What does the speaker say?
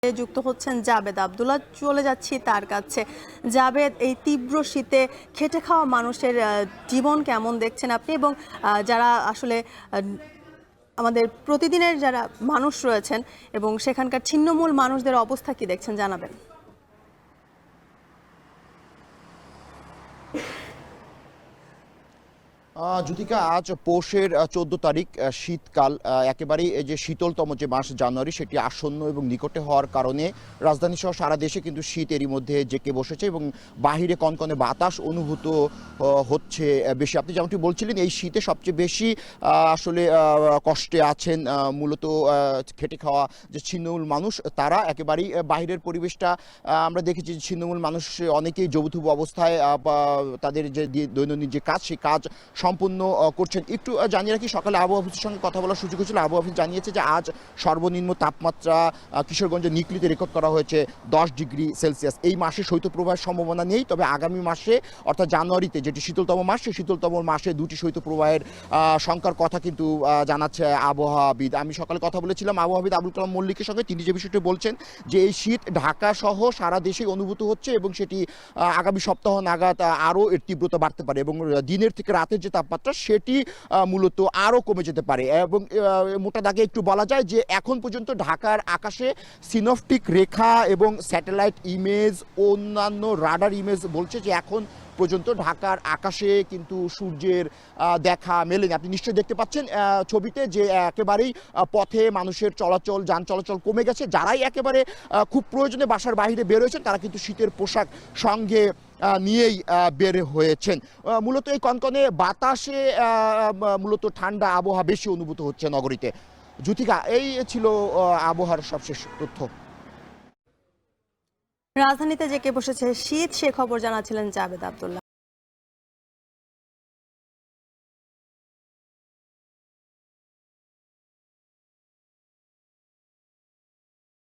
যুক্ত হচ্ছেন জাবেদ আব্দুল্লাহ। চলে যাচ্ছি তার কাছে। জাবেদ, এই তীব্র শীতে খেটে খাওয়া মানুষের জীবন কেমন দেখছেন আপনি, এবং যারা আসলে আমাদের প্রতিদিনের যারা মানুষ রয়েছেন এবং সেখানকার ছিন্নমূল মানুষদের অবস্থা কি দেখছেন, জানাবেন। জ্যোতিকা, আজ পৌষের 14 তারিখ, শীতকাল। একেবারেই এই যে শীতলতম যে মাস জানুয়ারি, সেটি আসন্ন এবং নিকটে হওয়ার কারণে রাজধানী সহ সারা দেশে কিন্তু শীত এরই মধ্যে জেঁকে বসেছে এবং বাহিরে কনকনে বাতাস অনুভূত হচ্ছে বেশি। আপনি যেমনটি বলছিলেন, এই শীতে সবচেয়ে বেশি আসলে কষ্টে আছেন মূলত খেটে খাওয়া যে ছিন্নমূল মানুষ, তারা। একেবারেই বাহিরের পরিবেশটা আমরা দেখেছি, ছিন্নমূল মানুষ অনেকেই জবুথুবু অবস্থায় তাদের যে দৈনন্দিন যে কাজ, সেই কাজ সম্পূর্ণ করছেন। একটু জানিয়ে রাখি, সকালে আবহাওয়া অফিসের সঙ্গে কথা বলার সুযোগ হয়েছিল। আবহাওয়া অফিস জানিয়েছে যে আজ সর্বনিম্ন তাপমাত্রা কিশোরগঞ্জের নিকলিতে রেকর্ড করা হয়েছে 10 ডিগ্রি সেলসিয়াস। এই মাসে শৈত্যপ্রবাহের সম্ভাবনা নেই, তবে আগামী মাসে অর্থাৎ জানুয়ারিতে, যেটি শীতলতম মাস, সেই শীতলতম মাসে 2টি শৈত্যপ্রবাহের শঙ্কার কথা কিন্তু জানাচ্ছে আবহাওয়াবিদ। আমি সকালে কথা বলেছিলাম আবহাওয়াবিদ আবুল কালাম মল্লিকের সঙ্গে। তিনি যে বিষয়টি বলছেন যে এই শীত ঢাকা সহ সারা দেশেই অনুভূত হচ্ছে এবং সেটি আগামী সপ্তাহ নাগাদ আরও এর তীব্রতা বাড়তে পারে এবং দিনের থেকে রাতের যে তাপমাত্রা, সেটি মূলত আরও কমে যেতে পারে। এবং মোটা দাগে একটু বলা যায় যে এখন পর্যন্ত ঢাকার আকাশে সিনপটিক রেখা এবং স্যাটেলাইট ইমেজ, অন্যান্য রাডার ইমেজ বলছে যে এখন পর্যন্ত ঢাকার আকাশে কিন্তু সূর্যের দেখা মেলেনি। আপনি নিশ্চয়ই দেখতে পাচ্ছেন ছবিতে যে একেবারেই পথে মানুষের চলাচল, যান চলাচল কমে গেছে। যারাই একেবারে খুব প্রয়োজনে বাসার বাইরে বের হয়েছেন, তারা কিন্তু শীতের পোশাক সঙ্গে নিয়েই বের হয়েছেন। মূলত এই কনকনে বাতাসে মূলত ঠান্ডা আবহাওয়া বেশি অনুভূত হচ্ছে নগরীতে। জ্যোতিকা, এই ছিল আবহাওয়ার সবশেষ তথ্য। রাজধানীতে জেঁকে বসেছে শীত, সে খবর জানাচ্ছিলেন জাবেদ আব্দুল্লাহ।